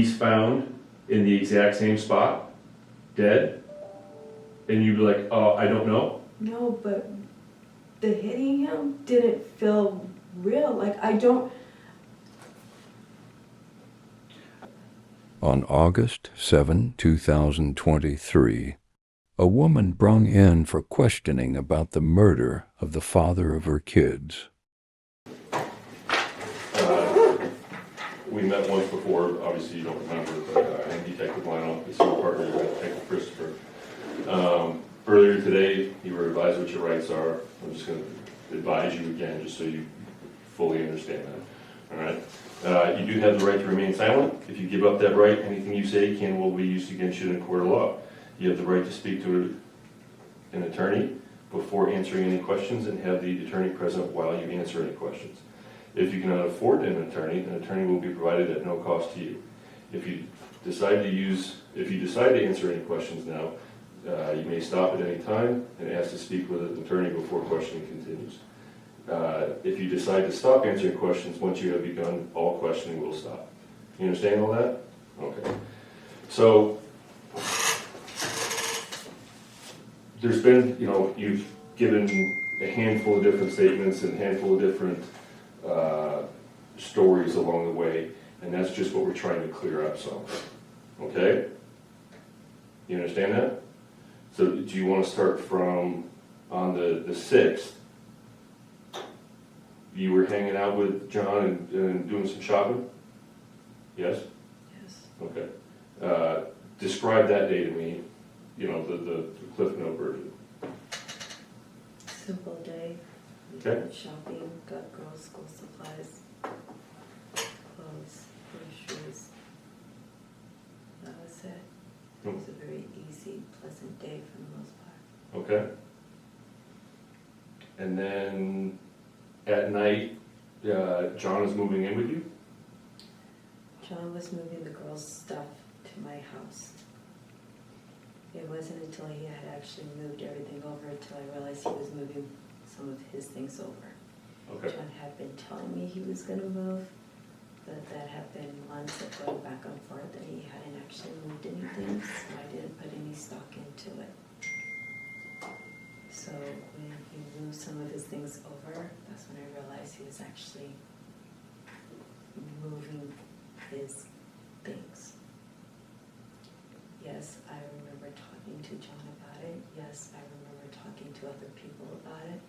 He's found in the exact same spot, dead, and you'd be like, oh, I don't know? No, but the hitting him didn't feel real. Like, I don't... On August 7, 2023, a woman brung in for questioning about the murder of the father of her kids. We met once before, obviously you don't remember, but I'm Detective Lionel, it's your partner, Detective Christopher. Earlier today, you were advised what your rights are. I'm just going to advise you again, just so you fully understand that. All right. You do have the right to remain silent. If you give up that right, anything you say can will be used against you in a court of law. You have the right to speak to an attorney before answering any questions and have the attorney present while you answer any questions. If you cannot afford an attorney will be provided at no cost to you. If you decide to answer any questions now, you may stop at any time and ask to speak with an attorney before questioning continues. If you decide to stop answering questions once you have begun, all questioning will stop. You understand all that? Okay. So, there's been, you've given a handful of different statements and a handful of different stories along the way, and that's just what we're trying to clear up some. Okay? You understand that? So do you want to start from on the 6th? You were hanging out with John and doing some shopping? Yes? Yes. Okay. Describe that day to me, the Cliff Note version. Simple day. Okay. Shopping, got girls' school supplies, clothes, groceries. That was it. It was a very easy, pleasant day for the most part. Okay. And then at night, John is moving in with you? John was moving the girls' stuff to my house. It wasn't until he had actually moved everything over until I realized he was moving some of his things over. Okay. John had been telling me he was going to move, but that had been months of going back and forth, and he hadn't actually moved anything, so I didn't put any stock into it. So when he moved some of his things over, that's when I realized he was actually moving his things. Yes, I remember talking to John about it. Yes, I remember talking to other people about it.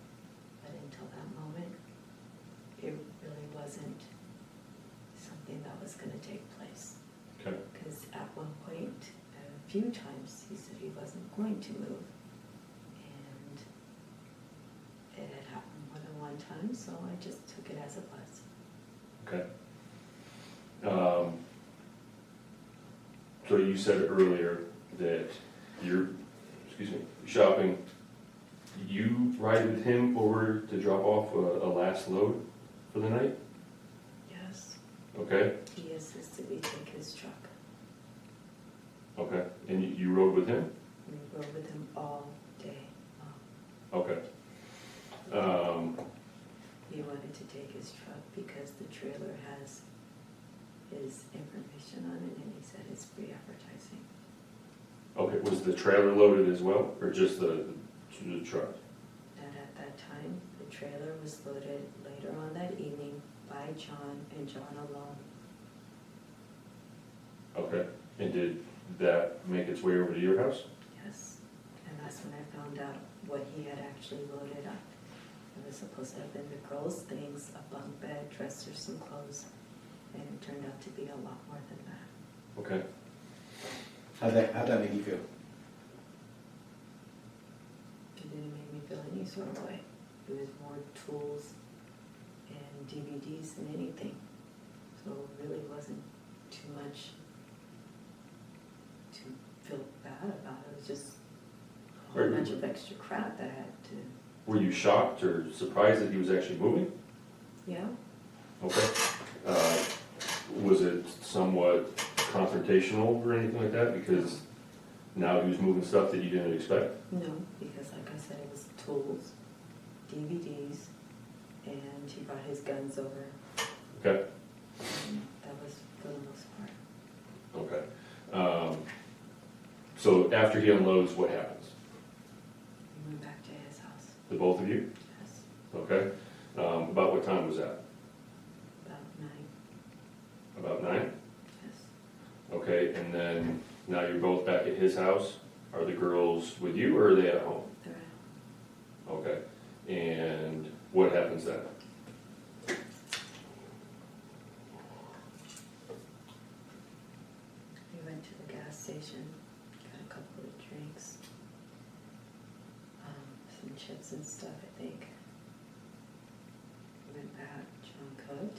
But until that moment, it really wasn't something that was going to take place. Okay. Because at one point, a few times, he said he wasn't going to move. And it had happened more than one time, so I just took it as it was. Okay. So you said earlier that you're, shopping. You ride with him over to drop off a last load for the night? Yes. Okay. He assisted me take his truck. Okay. And you rode with him? We rode with him all day long. Okay. He wanted to take his truck because the trailer has his information on it, and he said it's free advertising. Okay. Was the trailer loaded as well, or just the truck? And at that time, the trailer was loaded later on that evening by John and John alone. Okay. And did that make its way over to your house? Yes. And that's when I found out what he had actually loaded up. It was supposed to have been the girls' things, a bunk bed, dressers, some clothes, and it turned out to be a lot more than that. Okay. How'd that make you feel? It didn't make me feel any sort of way. It was more tools and DVDs than anything. So it really wasn't too much to feel bad about. It was just a whole bunch of extra crap that I had to... Were you shocked or surprised that he was actually moving? Yeah. Okay. Was it somewhat confrontational or anything like that? Because now he was moving stuff that you didn't expect? No, because like I said, it was tools, DVDs, and he brought his guns over. Okay. And that was for the most part. So after he unloads, what happens? We went back to his house, The both of you? yes, Okay. About what time was that? about 9, About 9? yes. Okay, and then now you're both back at his house. Are the girls with you or are they at home? They're out. Okay. And what happens then? We went to the gas station, got a couple of drinks, some chips and stuff, I think. We went back, John cooked,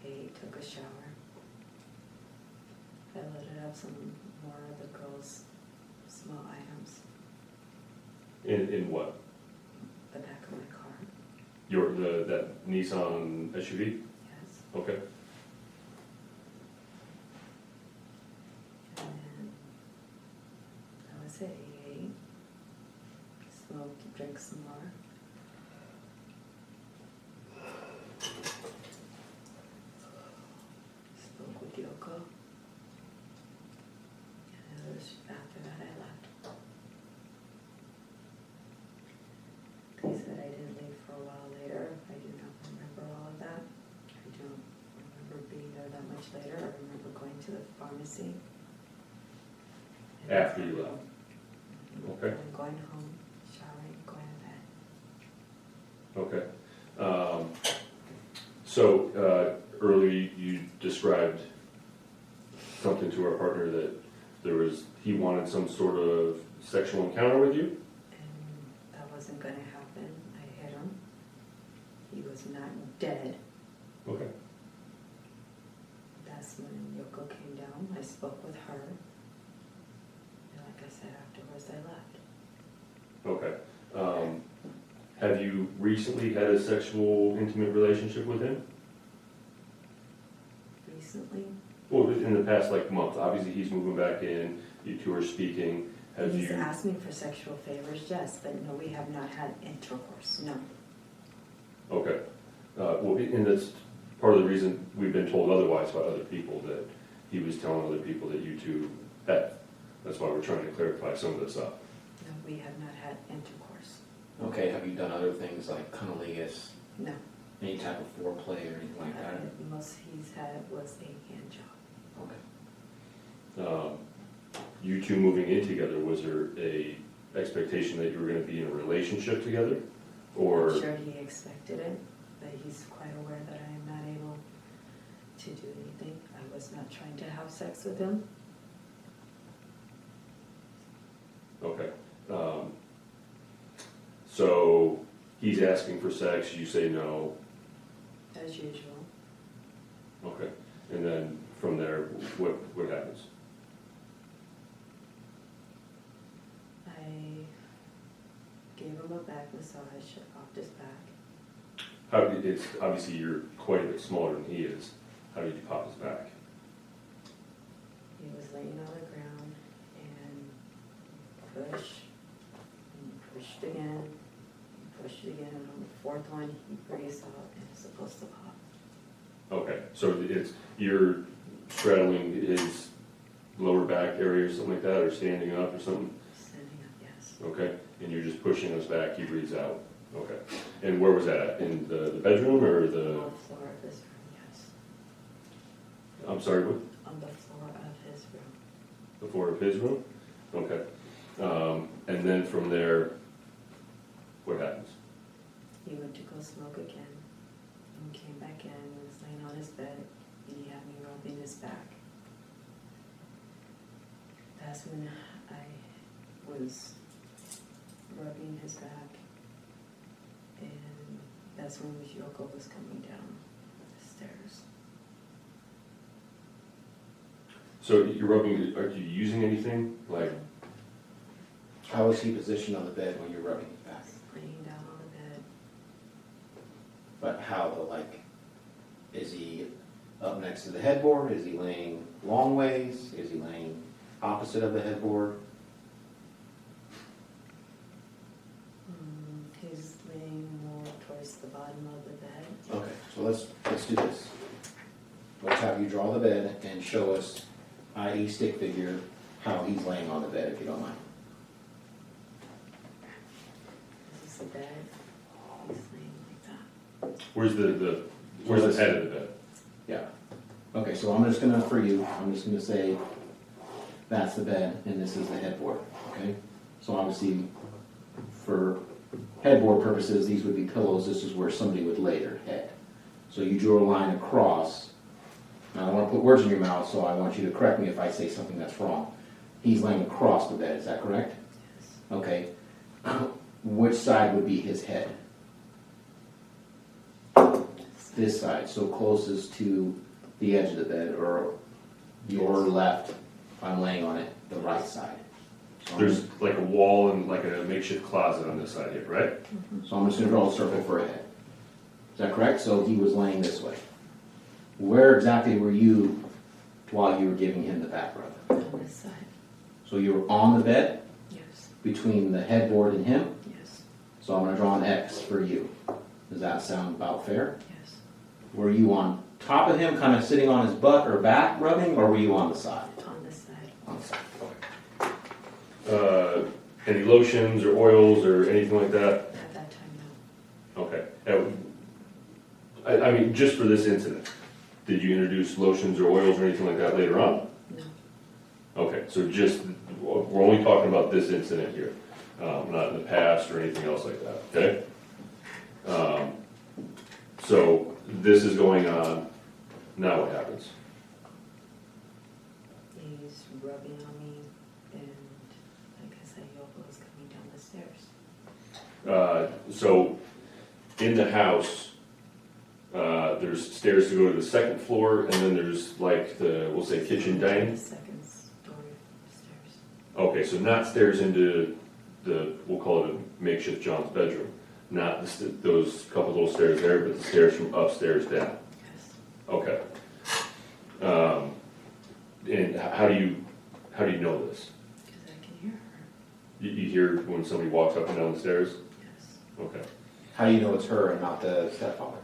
ate, took a shower. I loaded up some more of the girls' small items, In what? the back of my car, That Nissan SUV? yes. Okay. And then that was it, he ate, smoked, drank some more. Spoke with Yoko. And it was after that I left. They said I didn't leave for a while later. I do not remember all of that. I don't remember being there that much later. I remember going to the pharmacy. After you left? Okay. And going home, showering, going to bed. Okay. So earlier you described something to our partner that he wanted some sort of sexual encounter with you? And that wasn't gonna happen. I hit him. He was not dead. Okay. That's when Yoko came down. I spoke with her. And like I said, afterwards I left. Okay. Have you recently had a sexual, intimate relationship with him? Recently, Well, in the past, month. Obviously, he's moving back in. You two are speaking. Have he's you? asked me for sexual favors, yes, but no, we have not had intercourse, no. Okay. Well, and that's part of the reason we've been told otherwise by other people, that he was telling other people that you two had. That's why we're trying to clarify some of this up. No, we have not had intercourse, Okay, have you done other things like cunnilingus, no. any type of foreplay or anything like that? The most he's had was a hand job. Okay. You two moving in together, was there a expectation that you were going to be in a relationship together? Or? I'm sure he expected it, but he's quite aware that I am not able to do anything. I was not trying to have sex with him. Okay. So he's asking for sex, you say no. As usual. Okay. And then from there, what happens? I gave him a back massage, off his back. It's obviously you're quite a bit smaller than he is. How did you pop his back? He was laying on the ground and pushed again, and on the fourth one, he breathes out and it's supposed to pop. Okay, so you're straddling his lower back area or something like that, or standing up or something? Standing up, yes. Okay, and you're just pushing his back, he breathes out. Okay, and where was that at? In the bedroom or On the? the floor of his room, yes. I'm sorry, what? On the floor of his room. The floor of his room? Okay. And then from there, what happens? He went to go smoke again and came back in and was laying on his bed and he had me rubbing his back. That's when I was rubbing his back, and that's when Yoko was coming down the stairs. So you're rubbing, are you using anything? Like, How was he positioned on the bed when you're rubbing his back? Laying down on the bed. But how though, is he up next to the headboard? Is he laying long ways? Is he laying opposite of the headboard? He's laying more towards the bottom of the bed. Okay, so let's do this. Let's have you draw the bed and show us, i.e. stick figure, how he's laying on the bed, if you don't mind. This is the bed, he's laying like that. Where's the head of the bed? Yeah. Okay, so I'm just gonna say that's the bed and this is the headboard, okay? So obviously, for headboard purposes, these would be pillows, this is where somebody would lay their head. So you drew a line across. Now, I don't wanna put words in your mouth, so I want you to correct me if I say something that's wrong. He's laying across the bed, is that correct? Yes. Okay. Which side would be his head? This side, so closest to the edge of the bed, or your left, if I'm laying on it, the right side. So There's like a wall and like a makeshift closet on this side here, right? So I'm just gonna draw a circle for a head. Is that correct? So he was laying this way. Where exactly were you while you were giving him the back rub? On this side, So you were on the bed, yes, between the headboard and him, yes, so I'm gonna draw an X for you. Does that sound about fair? yes. Were you on top of him, kind of sitting on his butt or back rubbing, or were you on the side? On this side, On the side, Any lotions or oils or anything like that? at that time, no. Okay. I mean, just for this incident, did you introduce lotions or oils or anything like that later on? No, Okay, so just, we're only talking about this incident here, not in the past or anything else like that, okay? So this is going on, now what happens? he's rubbing on me, and like I said, Yoko is coming down the stairs. So in the house, there's stairs to go to the second floor, and then there's like the, we'll say kitchen dining? The second story stairs. Okay, so not stairs into the, we'll call it a makeshift John's bedroom, not those couple little stairs there, but the stairs from upstairs down. Yes, Okay. And how do you know this? because I can hear her, You hear when somebody walks up and down the stairs? yes. Okay. How do you know it's her and not the stepfather?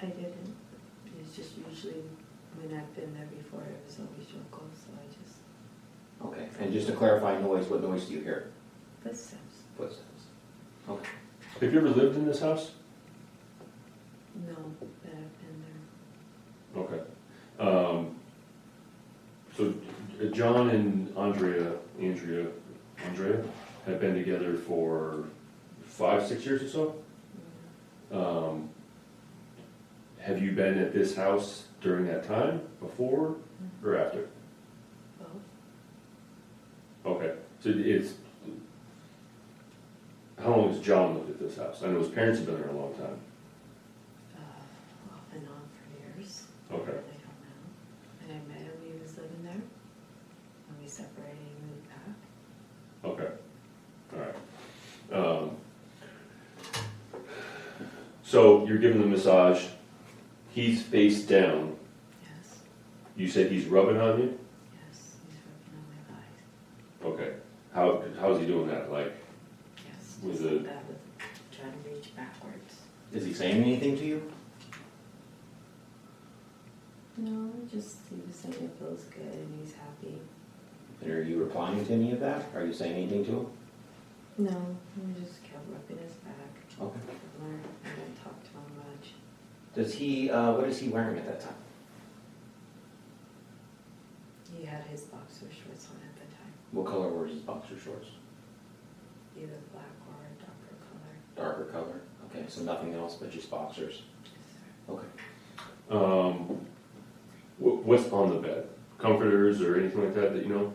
I didn't, it's just usually when I've been there before, it was always Yoko, so I just, Okay, and just to clarify noise, what noise do you hear? footsteps. Footsteps. Okay. Have you ever lived in this house? No, but I've been there. Okay. So John and Andrea have been together for 5-6 years or so? Have you been at this house during that time, before or after? Both. Okay, so it's, how long has John lived at this house? I know his parents have been there a long time. Off and on for years. Okay. I don't know. And I met him, he was living there. When we separated, he moved back. Okay, all right. So you're giving the massage, he's face down, Yes, you said he's rubbing on you? yes, he's rubbing on my thighs. Okay, how's he doing that, like, Yes, With just the- like that, with trying to reach backwards. Is he saying anything to you? No, just, he was saying it feels good and he's happy. And are you replying to any of that? Are you saying anything to him? No, he just kept rubbing his back. Okay. I didn't talk to him much. Does he, what is he wearing at that time? He had his boxer shorts on at the time, What color were his boxer shorts? either black or a darker color. Darker color? Okay, so nothing else but just boxers? Yes, sir. Okay. what's on the bed? Comforters or anything like that you know?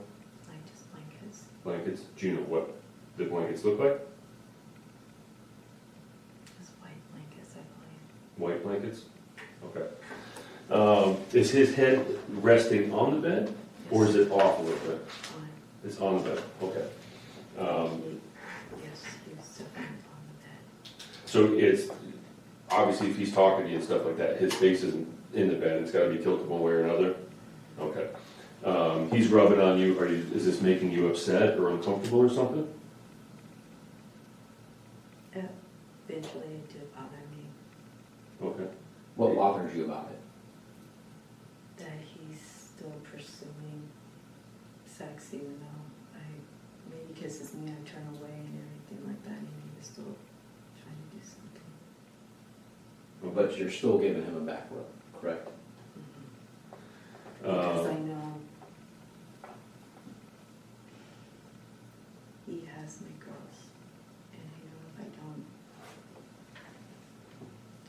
Like just blankets. Blankets? Do you know what the blankets look like? Just white blankets, I believe. White blankets? Okay. Is his head resting on the bed, or is it off a little bit? On, It's on the bed, okay. yes, he was definitely on the bed. So it's, obviously if he's talking to you and stuff like that, his face isn't in the bed, it's gotta be tilted one way or another? Okay. He's rubbing on you, is this making you upset or uncomfortable or something? Eventually it did bother me Okay. What bothers you about it? that he's still pursuing sex, even though maybe kisses me, I turn away and everything like that, and he was still trying to do something. But you're still giving him a back rub, correct? Because I know he has my girls, and I know if I don't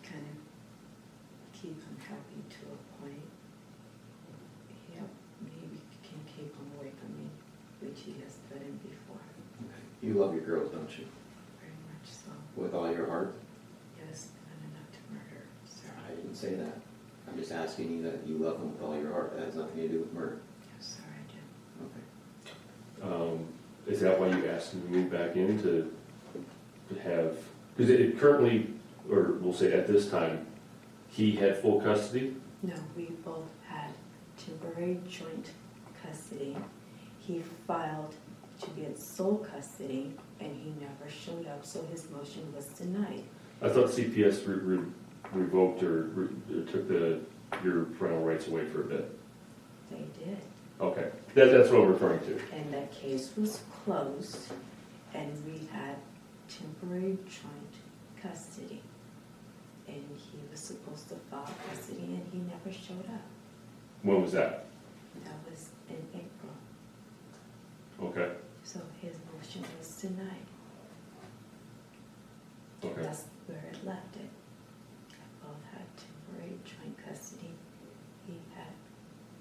kind of keep him happy to a point, he maybe can keep him away from me, which he has threatened before, You love your girls, don't you? very much so. With all your heart? Yes, and enough to murder, sir. I didn't say that. I'm just asking you that you love them with all your heart. That has nothing to do with murder. Yes, sir, I do. Okay. Is that why you asked him to move back in to have, because it currently, or we'll say at this time, he had full custody? No, we both had temporary joint custody. He filed to get sole custody, and he never showed up, so his motion was denied. I thought CPS revoked or took your parental rights away for a bit. They did. Okay, that's what I'm referring to. And that case was closed, and we had temporary joint custody. And he was supposed to file custody, and he never showed up. When was that? That was in April. Okay, So his motion was denied. okay. That's where it left it. Both had temporary joint custody. He had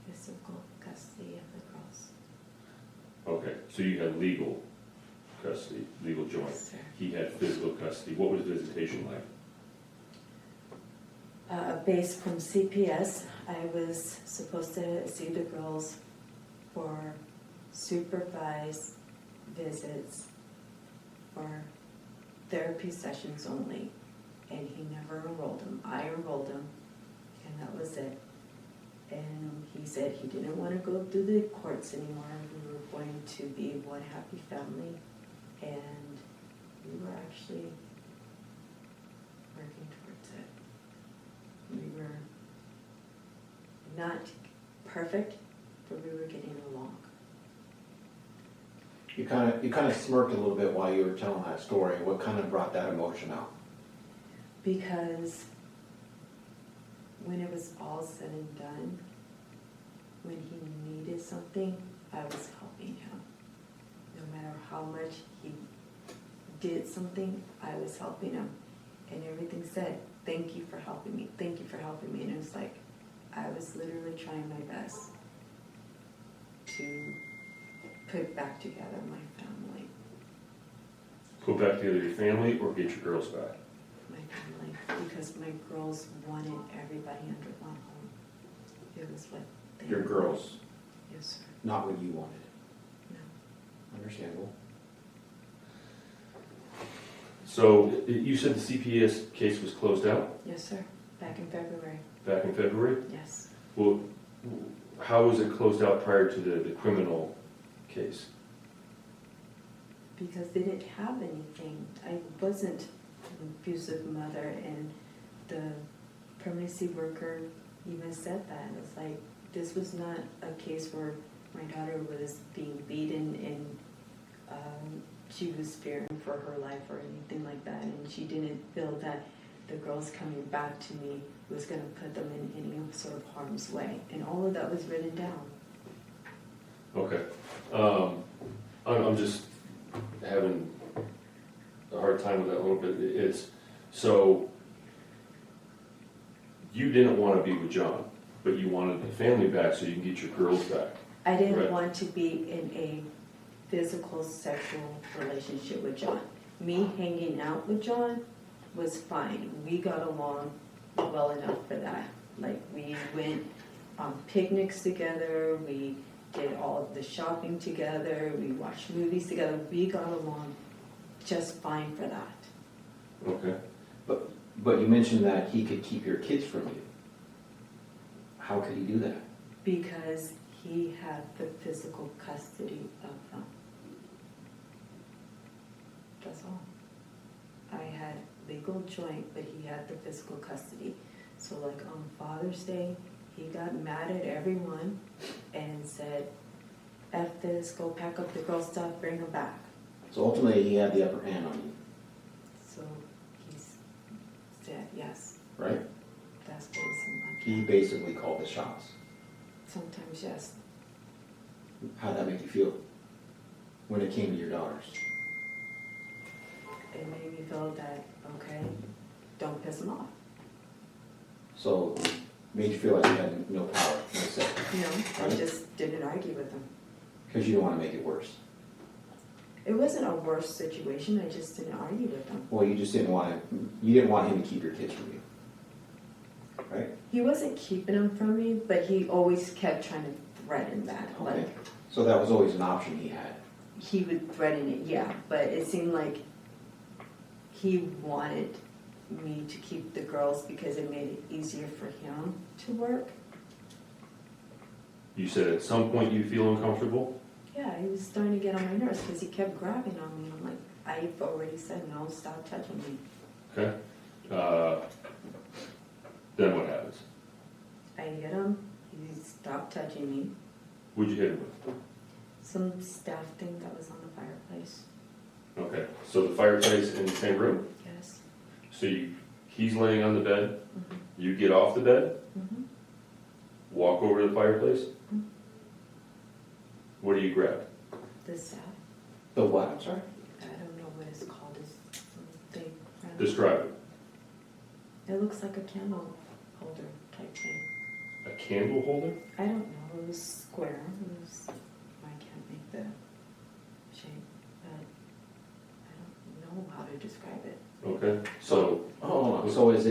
physical custody of the girls. Okay, so you had legal custody, legal joint. Yes, sir. He had physical custody. What was visitation like? Based from CPS, I was supposed to see the girls for supervised visits for therapy sessions only, and he never enrolled them. I enrolled him, and that was it. And he said he didn't want to go through the courts anymore. We were going to be one happy family, and we were actually working towards it. We were not perfect, but we were getting along. You kind of smirked a little bit while you were telling that story. What kind of brought that emotion out? Because when it was all said and done, when he needed something, I was helping him. No matter how much he did something, I was helping him. And everything said, thank you for helping me, thank you for helping me. And it was like, I was literally trying my best to put back together my family. Go back together your family or get your girls back? My family, because my girls wanted everybody under one home. It was what they Your girls, Yes, sir. not what you wanted. No. Understandable. So you said the CPS case was closed out Yes, sir. Back in February. back in February? Yes. Well, how was it closed out prior to the criminal case? Because they didn't have anything. I wasn't an abusive mother, and the permanency worker even said that. It was like, this was not a case where my daughter was being beaten and she was fearing for her life or anything like that, and she didn't feel that the girls coming back to me was going to put them in any sort of harm's way. And all of that was written down. Okay. I'm just having a hard time with that a little bit. It's, so you didn't want to be with John, but you wanted the family back so you can get your girls back. I didn't Right. want to be in a physical sexual relationship with John. Me hanging out with John was fine. We got along well enough for that. Like, we went on picnics together, we did all of the shopping together, we watched movies together. We got along just fine for that. Okay. But you mentioned that he could keep your kids from you. How could he do that? Because he had the physical custody of them. That's all. I had legal joint, but he had the physical custody. So like on Father's Day, he got mad at everyone and said, F this, go pack up the girl's stuff, bring her back. So ultimately, he had the upper hand on you, So he's said, yes, right? that's what it seemed like. He basically called the shots. Sometimes, yes. How'd that make you feel when it came to your daughters? It made me feel that, okay, don't piss him off. So, made you feel like you had no power, no say, You know, I just didn't argue with him. because you didn't want to make it worse. It wasn't a worse situation, I just didn't argue with him. Well, you just didn't want him to keep your kids from you, right? He wasn't keeping them from me, but he always kept trying to threaten that. Okay. Like, So that was always an option he had. he would threaten it, yeah, but it seemed like he wanted me to keep the girls because it made it easier for him to work. You said at some point you feel uncomfortable? Yeah, he was starting to get on my nerves because he kept grabbing on me. I'm like, I've already said no, stop touching me. Okay. Then what happens? I hit him, he stopped touching me. What'd you hit him with? Some staff thing that was on the fireplace. Okay, so the fireplace in the same room? Yes. So he's laying on the bed, Mm-hmm. you get off the bed, Mm-hmm. walk over to the fireplace. Mhm. What do you grab? The staff, The what, I'm sorry? I don't know what it's called, it's something. Describe it. It looks like a candle holder type thing. A candle holder? I don't know, it was square, it was, I can't make the shape, but I don't know how to describe it. Okay, so, Hold on, so is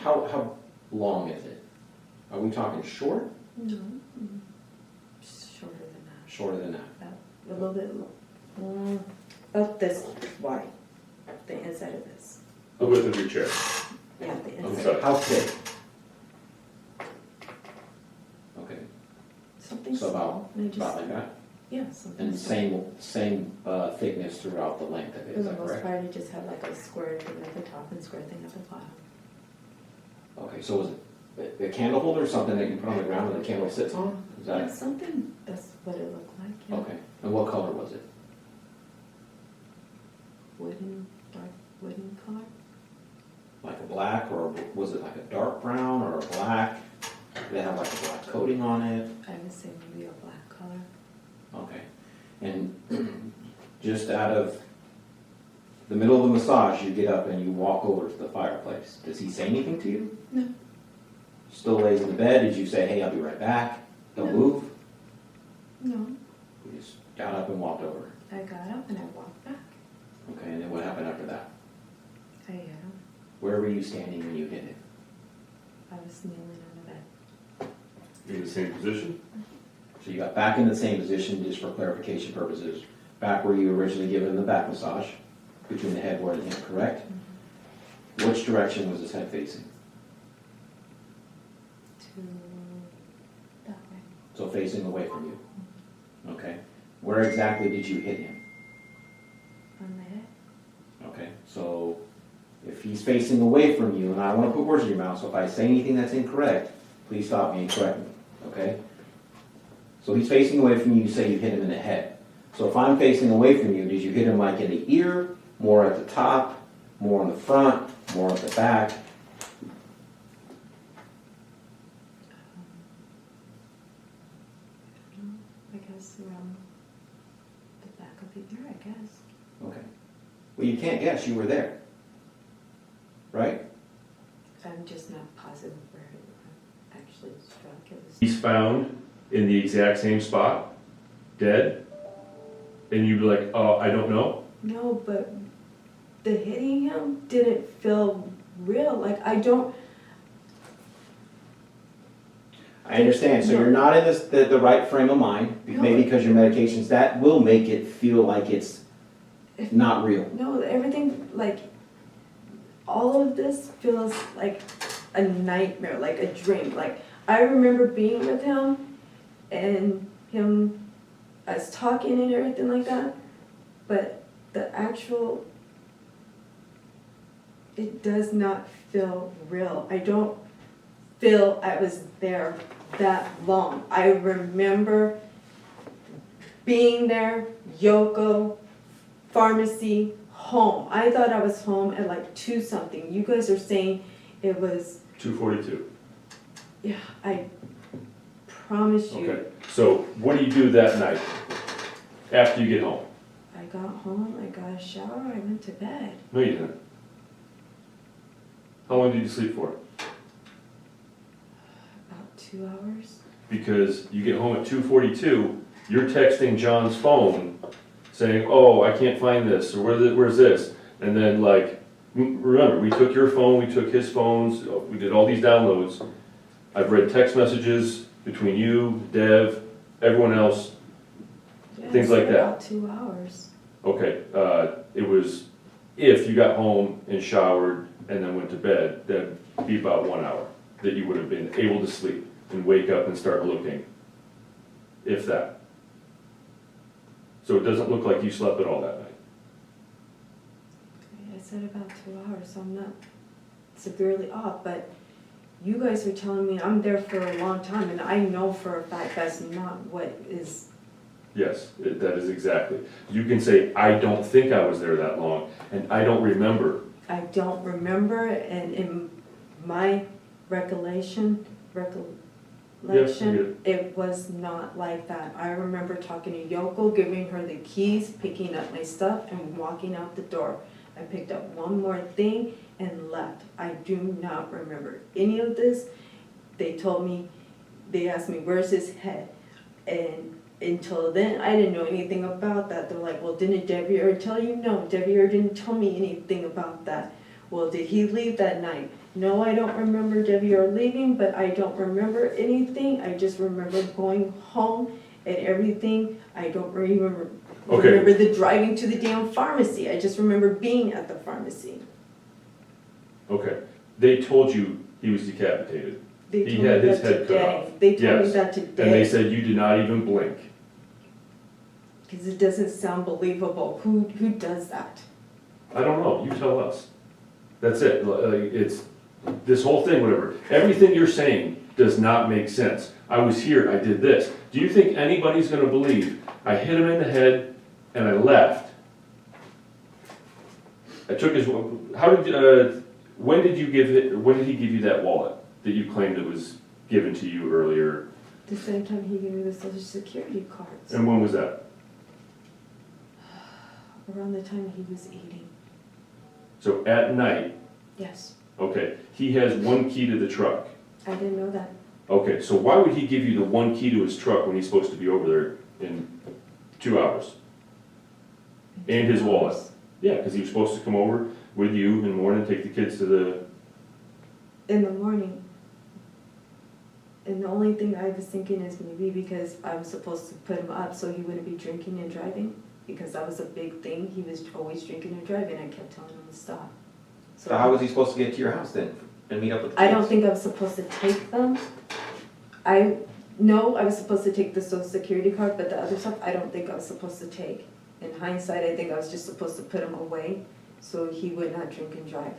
how long is it? Are we talking short? No. Shorter than that. Shorter than that? A little bit, about this wide, the inside of this. the width of your chair. Yeah, the I'm inside. sorry. How thick? Okay, Something so small. and I just- about like that? Yeah, something And small. same thickness throughout the length of it, For is the that most correct? part, it just had like a square thing at the top and square thing at the bottom. Okay, so was it a candle holder or something that you put on the ground and the candle sits on? Is Yeah, that, something, that's what it looked like, yeah. okay, and what color was it? Wooden, dark wooden color. Like a black, or was it like a dark brown or a black? Did it have like a black coating on it? I would say maybe a black color. Okay, and just out of the middle of the massage, you get up and you walk over to the fireplace. Does he say anything to you? No. Still lays in the bed, did you say, hey, I'll be right back? Don't No. move? No, You just got up and walked over. I got up and I walked back. Okay, and then what happened after that? I hit him. Where were you standing when you hit him? I was kneeling on the bed. In the same position? So you got back in the same position, just for clarification purposes, back where you originally given the back massage, between the headboard and him, correct? Which direction was his head facing? To that way. So facing away from you. Okay. Where exactly did you hit him? On the head. Okay, so if he's facing away from you, and I don't want to put words in your mouth, so if I say anything that's incorrect, please stop me and correct me, okay? So he's facing away from you, you say you hit him in the head. So if I'm facing away from you, did you hit him like in the ear, more at the top, more in the front, more at the back? I guess around the back of the ear, I guess. Okay. Well, you can't guess, you were there. Right? I'm just not positive where it actually struck. It was. He's found in the exact same spot, dead, and you'd be like, oh, I don't know? No, but the hitting him didn't feel real. Like I don't. I understand, so you're not in the right frame of mind, No. maybe because your medications, that will make it feel like it's not real. No, everything like. All of this feels like a nightmare, like a dream. Like I remember being with him, and us talking and everything like that, but the actual, it does not feel real. I don't feel I was there that long. I remember being there, Yoko, pharmacy, home. I thought I was home at like 2 something. You guys are saying it was, 2:42. yeah, I promise you. Okay, so what do you do that night after you get home? I got home, I got a shower, I went to bed. No, you didn't. How long did you sleep for? About 2 hours. Because you get home at 2:42, you're texting John's phone saying, oh, I can't find this, or where's this? And then like, remember, we took your phone, we took his phones, we did all these downloads. I've read text messages between you, Dev, everyone else. Yeah, Things I like slept that. About 2 hours. Okay, it was, if you got home and showered and then went to bed, that'd be about 1 hour that you would have been able to sleep and wake up and start looking, if that. So it doesn't look like you slept at all that night. I said about 2 hours, so I'm not severely off, but you guys are telling me I'm there for a long time, and I know for a fact that's not what is. Yes, that is exactly. You can say, I don't think I was there that long, and I don't remember. I don't remember, and in my recollection, it was not like that. I remember talking to Yoko, giving her the keys, picking up my stuff, and walking out the door. I picked up one more thing and left. I do not remember any of this. They told me, they asked me, where's his head? And until then, I didn't know anything about that. They're like, well, didn't Devier tell you? No, Devier didn't tell me anything about that. Well, did he leave that night? No, I don't remember Devier leaving, but I don't remember anything. I just remember going home and everything. I don't remember. Okay. Remember the driving to the damn pharmacy. I just remember being at the pharmacy. Okay, they told you he was decapitated. They He told had me his that head cut today. off. They told me Yes. that And they today. said you did not even blink. Because it doesn't sound believable. Who does that? I don't know, you tell us. That's it, it's, this whole thing, whatever, everything you're saying does not make sense. I was here, I did this. Do you think anybody's gonna believe I hit him in the head and I left? I took his, how did, when did he give you that wallet that you claimed it was given to you earlier? The same time he gave me the social security cards. And when was that? Around the time he was eating. So at night, Yes. okay, he has one key to the truck. I didn't know that. Okay, so why would he give you the one key to his truck when he's supposed to be over there in 2 hours? And his wallet. Yeah, because he was supposed to come over with you in the morning, take the kids to the, In the morning. And the only thing I was thinking is maybe because I was supposed to put him up so he wouldn't be drinking and driving. Because that was a big thing. He was always drinking and driving. I kept telling him to stop. So how was he supposed to get to your house then and meet up with the I kids? don't think I was supposed to take them. I know I was supposed to take the social security card, but the other stuff I don't think I was supposed to take. In hindsight, I think I was just supposed to put him away so he would not drink and drive.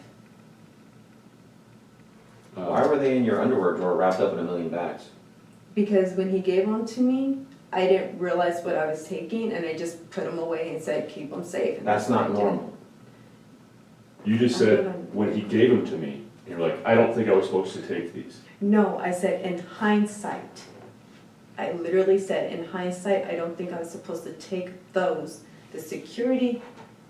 Why were they in your underwear drawer wrapped up in a million bags? Because when he gave them to me, I didn't realize what I was taking and I just put them away and said, keep them safe. And That's what not I did. normal. you just said, when he gave them to me, you're like, I don't think I was supposed to take these. No, I said in hindsight. I literally said in hindsight, I don't think I was supposed to take those. The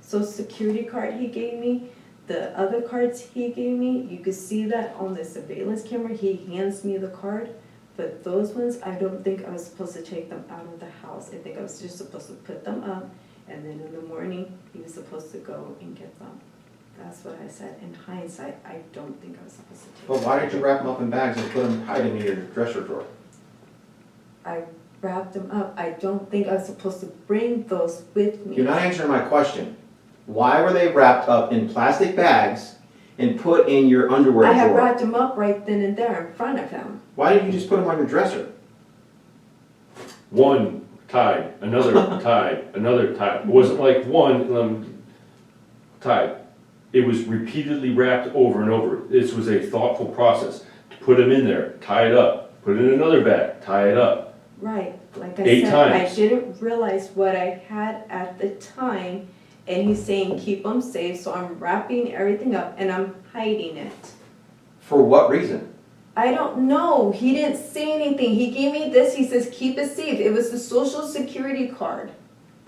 social security card he gave me, the other cards he gave me, you could see that on the surveillance camera. He hands me the card, but those ones, I don't think I was supposed to take them out of the house. I think I was just supposed to put them up, and then in the morning, he was supposed to go and get them. That's what I said. In hindsight, I don't think I was supposed to take them. But why did you wrap them up in bags and hide them in your dresser drawer? I wrapped them up. I don't think I was supposed to bring those with me. You're not answering my question. Why were they wrapped up in plastic bags and put in your underwear I had drawer? wrapped them up right then and there in front of him. Why didn't you just put them on your dresser? One tied, another tied, another tied. It wasn't like one tied. It was repeatedly wrapped over and over. This was a thoughtful process to put them in there, tie it up, put it in another bag, tie it up. Right, like I 8 said, times. I didn't realize what I had at the time, and he's saying keep them safe, so I'm wrapping everything up and I'm hiding it. For what reason? I don't know, he didn't say anything, he gave me this, he says keep it safe, it was the social security card.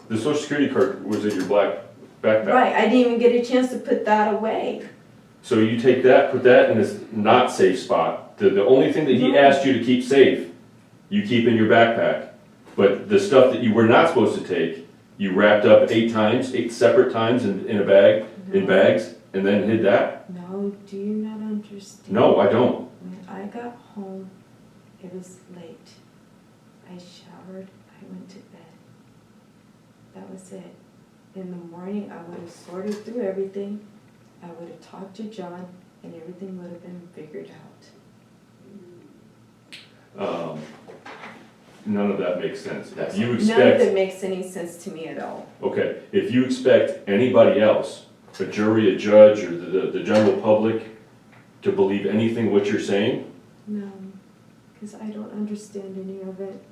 The social security card was in your black backpack. Right, I didn't even get a chance to put that away. So you take that, put that in this not safe spot. The only thing that he asked you to keep safe, you keep in your backpack. But the stuff that you were not supposed to take, you wrapped up 8 times, 8 separate times in a bag, in bags, and then hid that? No, do you not understand? No, I don't. When I got home, it was late. I showered, I went to bed. That was it. In the morning, I would have sorted through everything. I would have talked to John, and everything would have been figured out. None of that makes sense. If you None of expect, it makes any sense to me at all. okay, if you expect anybody else, a jury, a judge, or the general public, to believe anything what you're saying, No, because I don't understand any of it.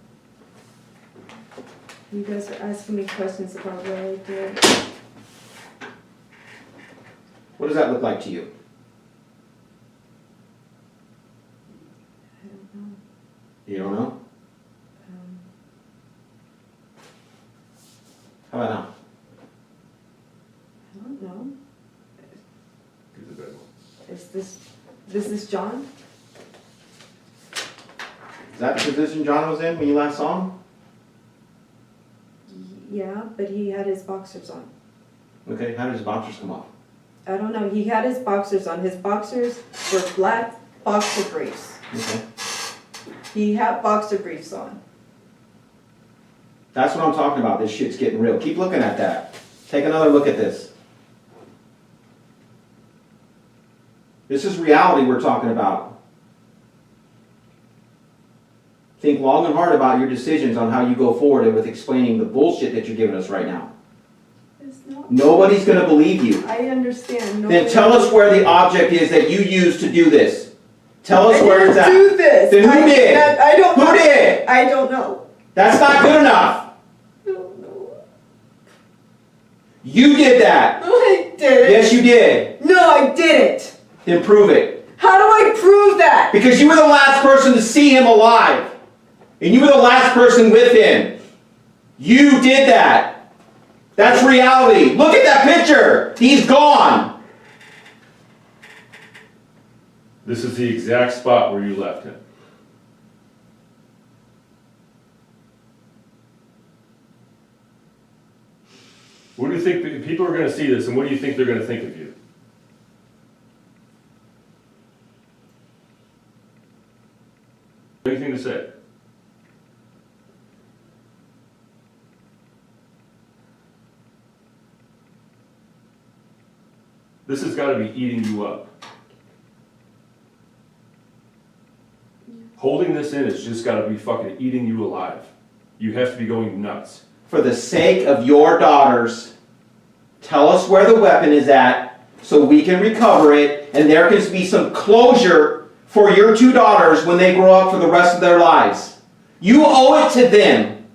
You guys are asking me questions about what I did. What does that look like to you? I don't know. You don't know? How about now? I don't know. is the bad one. This is John? Is that the position John was in when you last saw him? Yeah, but he had his boxers on. Okay, how did his boxers come off? I don't know, he had his boxers on. His boxers were black boxer briefs. Okay. He had boxer briefs on. That's what I'm talking about. This shit's getting real. Keep looking at that. Take another look at this. This is reality we're talking about. Think long and hard about your decisions on how you go forward with explaining the bullshit that you're giving us right now. It's not. Nobody's going to believe you. I understand. Then tell us where the object is that you used to do this. Tell us where it's at. I didn't do this. Then who did? I don't know. Who did? I don't know. That's not good enough. I don't know. You did that. No, I didn't. Yes, you did. No, I didn't. Then prove it. How do I prove that? Because you were the last person to see him alive. And you were the last person with him. You did that. That's reality. Look at that picture. He's gone. This is the exact spot where you left him. What do you think, people are gonna see this, and what do you think they're gonna think of you? Anything to say? This has gotta be eating you up. Holding this in has just gotta be fucking eating you alive. You have to be going nuts. For the sake of your daughters, tell us where the weapon is at so we can recover it and there can be some closure for your 2 daughters when they grow up for the rest of their lives. You owe it to them.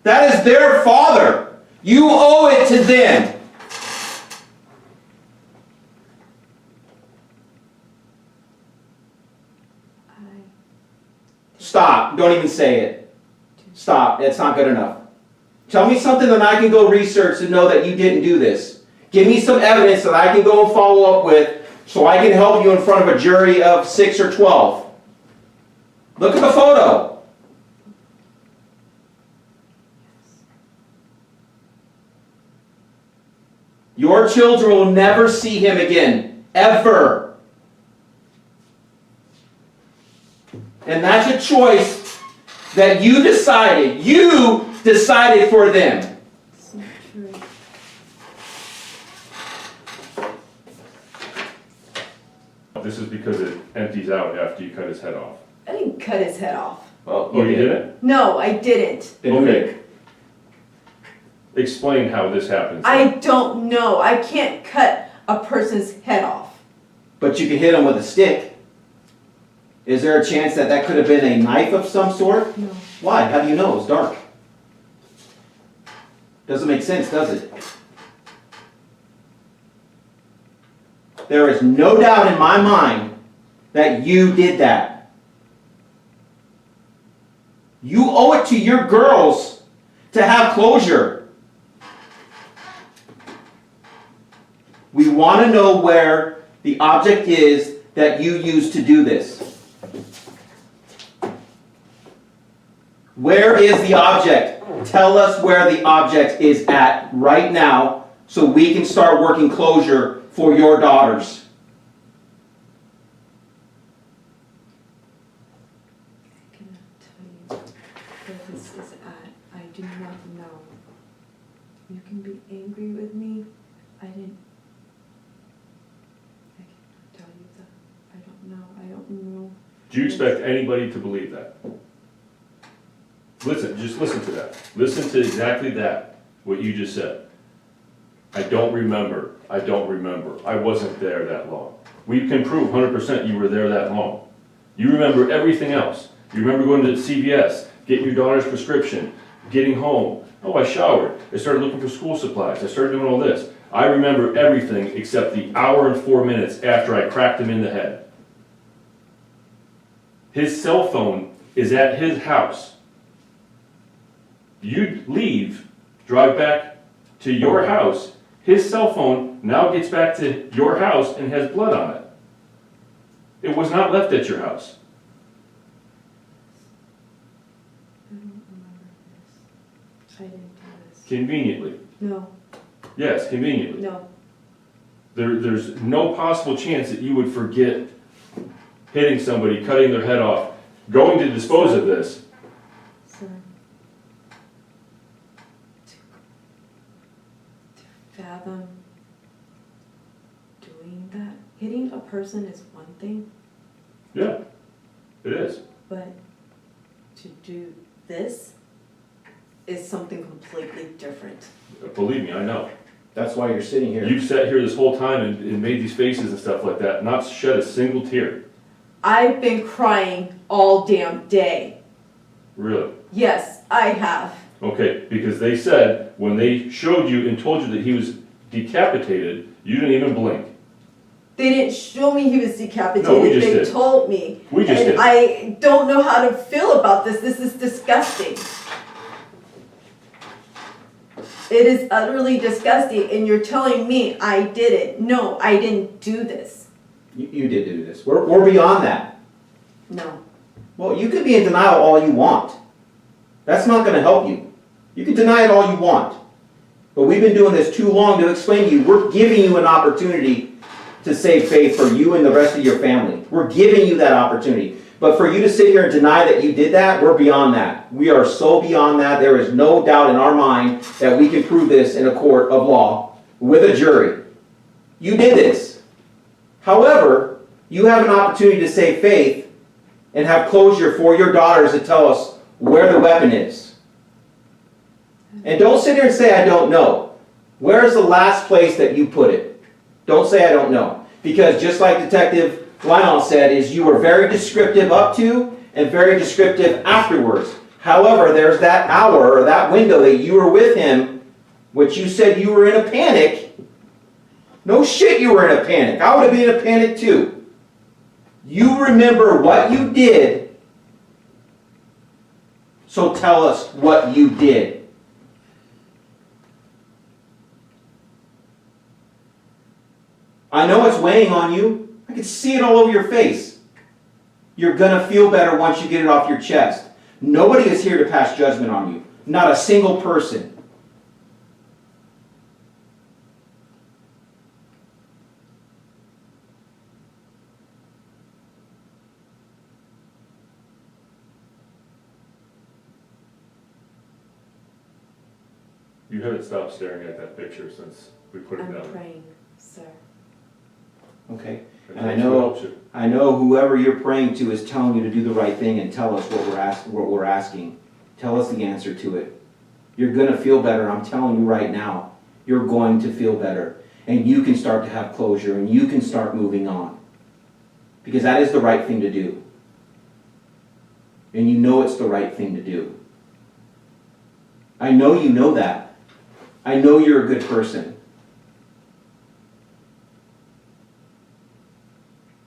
That is their father. You owe it to them. Stop. Don't even say it. Stop. It's not good enough. Tell me something that I can go research to know that you didn't do this. Give me some evidence that I can go and follow up with so I can help you in front of a jury of 6 or 12. Look at the photo. Your children will never see him again. Ever. And that's a choice that you decided. You decided for them. It's not true. This is because it empties out after you cut his head off. I didn't cut his head off. Well, Oh, you didn't? No, I didn't. Okay. Explain how this happens. I don't know. I can't cut a person's head off. But you can hit them with a stick. Is there a chance that that could have been a knife of some sort? No. Why? How do you know? It's dark. Doesn't make sense, does it? There is no doubt in my mind that you did that. You owe it to your girls to have closure. We want to know where the object is that you used to do this. Where is the object? Tell us where the object is at right now so we can start working closure for your daughters. I cannot tell you where this is at. I do not know. You can be angry with me. I cannot tell you that. I don't know. I don't know. Do you expect anybody to believe that? Listen, just listen to that. Listen to exactly that, what you just said. I don't remember. I don't remember. I wasn't there that long. We can prove 100% you were there that long. You remember everything else. You remember going to CVS, getting your daughter's prescription, getting home. Oh, I showered. I started looking for school supplies. I started doing all this. I remember everything except the hour and 4 minutes after I cracked him in the head. His cell phone is at his house. You leave, drive back to your house. His cell phone now gets back to your house and has blood on it. It was not left at your house. I don't remember this. I didn't do this. Conveniently. No. Yes, conveniently. No. There's no possible chance that you would forget hitting somebody, cutting their head off, going to dispose of this. Sir. To fathom doing that. Hitting a person is one thing, Yeah, it is. but to do this is something completely different. Believe me, I know. That's why you're sitting here. You've sat here this whole time and made these faces and stuff like that, not shed a single tear. I've been crying all damn day. Really. Yes, I have. Okay, because they said when they showed you and told you that he was decapitated, you didn't even blink. They didn't show me he was decapitated. No, we just they did. told me. We just and did. I don't know how to feel about this. This is disgusting. It is utterly disgusting, and you're telling me I did it. No, I didn't do this. You did do this. We're beyond that. No. Well, you could be in denial all you want. That's not going to help you. You can deny it all you want. But we've been doing this too long to explain to you. We're giving you an opportunity to save faith for you and the rest of your family. We're giving you that opportunity. But for you to sit here and deny that you did that, we're beyond that. We are so beyond that. There is no doubt in our mind that we can prove this in a court of law with a jury. You did this. However, you have an opportunity to save faith and have closure for your daughters to tell us where the weapon is. And don't sit here and say, I don't know. Where is the last place that you put it? Don't say I don't know. Because just like Detective Lionel said, is you were very descriptive up to and very descriptive afterwards. However, there's that hour or that window that you were with him, which you said you were in a panic. No shit you were in a panic. I would have been in a panic too. You remember what you did, so tell us what you did. I know it's weighing on you. I can see it all over your face. You're going to feel better once you get it off your chest. Nobody is here to pass judgment on you. Not a single person. You haven't stopped staring at that picture since we put it I'm down. praying, sir. Okay? And And that's what helps you. I know whoever you're praying to is telling you to do the right thing and tell us what we're asking. Tell us the answer to it. You're going to feel better. I'm telling you right now. You're going to feel better. And you can start to have closure and you can start moving on. Because that is the right thing to do. And you know it's the right thing to do. I know you know that. I know you're a good person.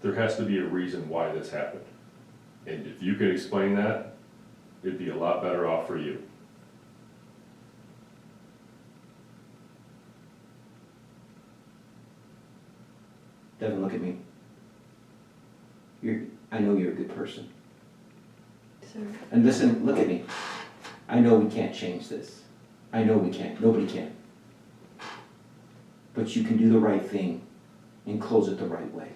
There has to be a reason why this happened. And if you could explain that, it'd be a lot better off for you. Devin, look at me. I know you're a good person. Sir, And listen, look at me. I know we can't change this. I know we can't. Nobody can. But you can do the right thing and close it the right way.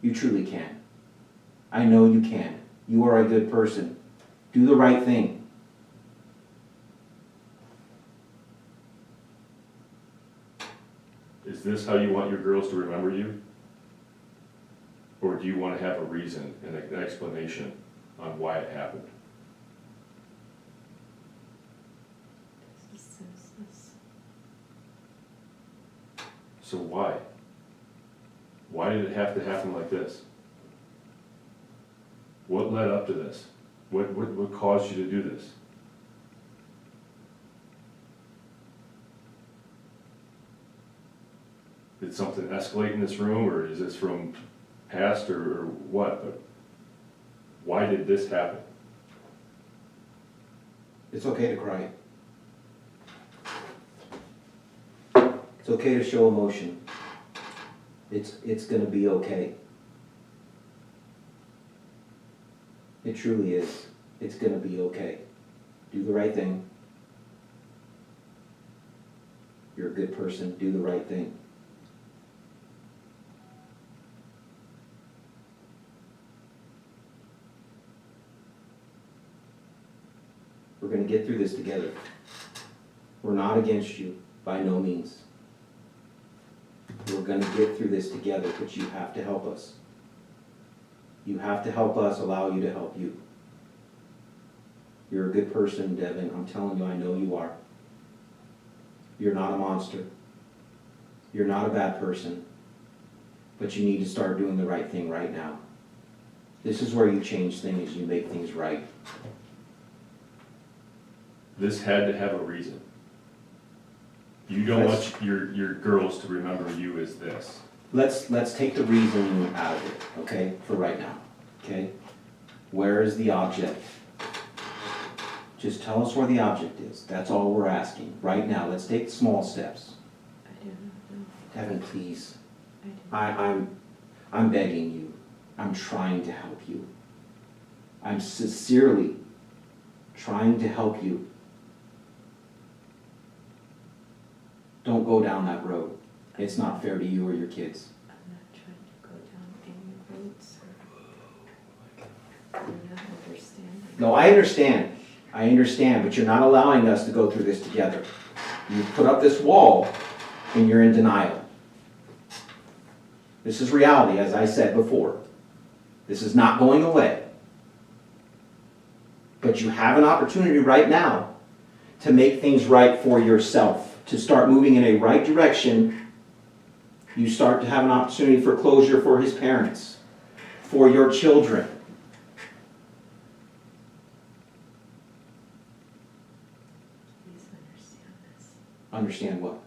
You truly can. I know you can. You are a good person. Do the right thing. Is this how you want your girls to remember you? Or do you want to have a reason and an explanation on why it happened? this says this. So why? Why did it have to happen like this? What led up to this? What caused you to do this? Did something escalate in this room, or is this from past, or what? But why did this happen? It's okay to cry. It's okay to show emotion. It's gonna be okay. It truly is. It's gonna be okay. Do the right thing. You're a good person. Do the right thing. We're gonna get through this together. We're not against you, by no means. We're gonna get through this together, but you have to help us. You have to help us allow you to help you. You're a good person, Devin. I'm telling you, I know you are. You're not a monster. You're not a bad person. But you need to start doing the right thing right now. This is where you change things, you make things right. This had to have a reason. You don't want your girls to remember you as this. Let's take the reason out of it, okay, for right now, okay? Where is the object? Just tell us where the object is. That's all we're asking. Right now, let's take small steps. I do not know. Devin, please. I do. I'm begging you. I'm trying to help you. I'm sincerely trying to help you. Don't go down that road. It's not fair to you or your kids. I'm not trying to go down any roads, sir. You're not understanding. No, I understand. I understand, but you're not allowing us to go through this together. You put up this wall and you're in denial. This is reality, as I said before. This is not going away. But you have an opportunity right now to make things right for yourself, to start moving in a right direction. You start to have an opportunity for closure for his parents, for your children. Please understand this. Understand what?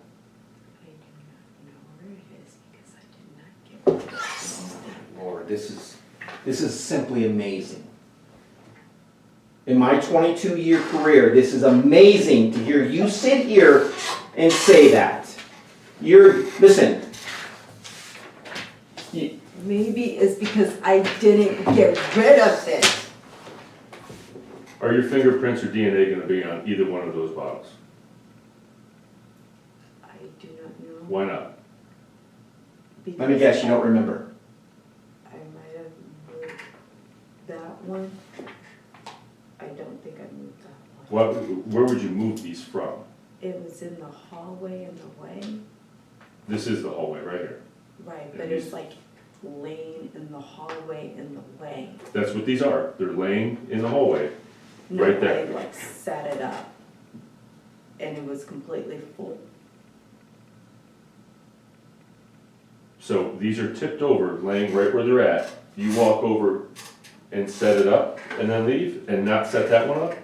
I do not know where it is because I did not get it. Lord, this is simply amazing. In my 22-year career, this is amazing to hear you sit here and say that. Listen. Maybe it's because I didn't get rid of it. Are your fingerprints or DNA going to be on either one of those bottles? I do not know. Why not? Let me guess, you don't remember. I might have moved that one. I don't think I moved that one. Where would you move these from? It was in the hallway in the way. This is the hallway right here. Right, but it's like laying in the hallway in the way. That's what these are. They're laying in the hallway. No, Right there. I like set it up. And it was completely full. So these are tipped over, laying right where they're at. You walk over and set it up and then leave and not set that one up?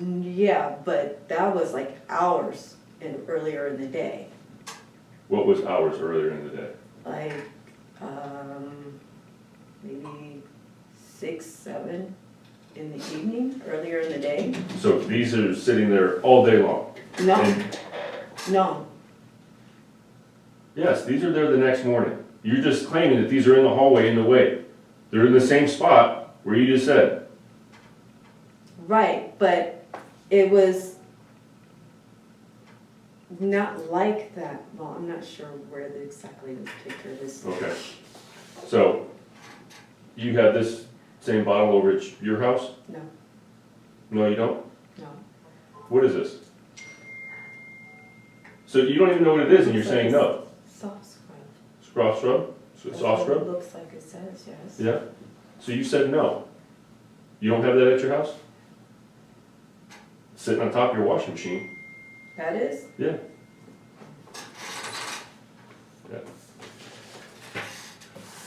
Yeah, but that was like hours earlier in the day. What was hours earlier in the day? Like, maybe 6, 7 in the evening, earlier in the day. So these are sitting there all day long? No, And no, yes, these are there the next morning. You're just claiming that these are in the hallway in the way. They're in the same spot where you just said. right, but it was not like that. Well, I'm not sure where exactly this picture is. Okay. So you have this same bottle over at your house? No, No, you don't? no. What is this? So you don't even know what it is and you're saying no? Soft scrub. Soft scrub? That's Soft what it scrub? looks like it says, yes. Yeah? So you said no. You don't have that at your house? Sitting on top of your washing machine? That is? Yeah. Yeah.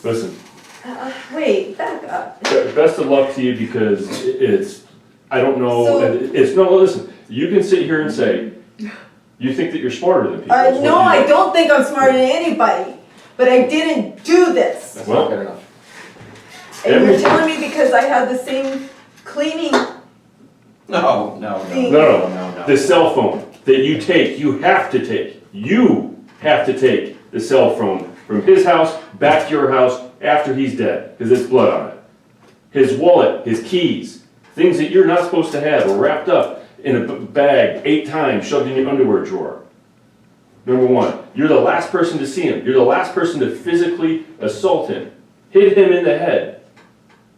Listen, Wait, back up. best of luck to you because it's, I don't know, So- it's, no, listen, you can sit here and say, you think that you're smarter than people. is what No, you I do. don't think I'm smarter than anybody, but I didn't do this. That's Well- not good enough. And Every- you're telling me because I had the same cleaning, No, no, Thing. No, no. the cell phone that you take, you have to take the cell phone from his house back to your house after he's dead, because it's blood on it. His wallet, his keys, things that you're not supposed to have are wrapped up in a bag 8 times, shoved in your underwear drawer. Number one, you're the last person to see him. You're the last person to physically assault him. Hit him in the head.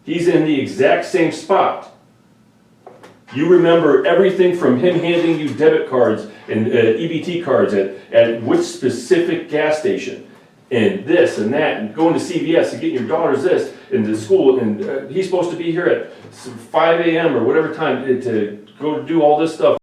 He's in the exact same spot. You remember everything from him handing you debit cards and EBT cards at which specific gas station, and this and that, and going to CVS and getting your daughters this, and to school, and he's supposed to be here at 5 a.m. or whatever time to go do all this stuff.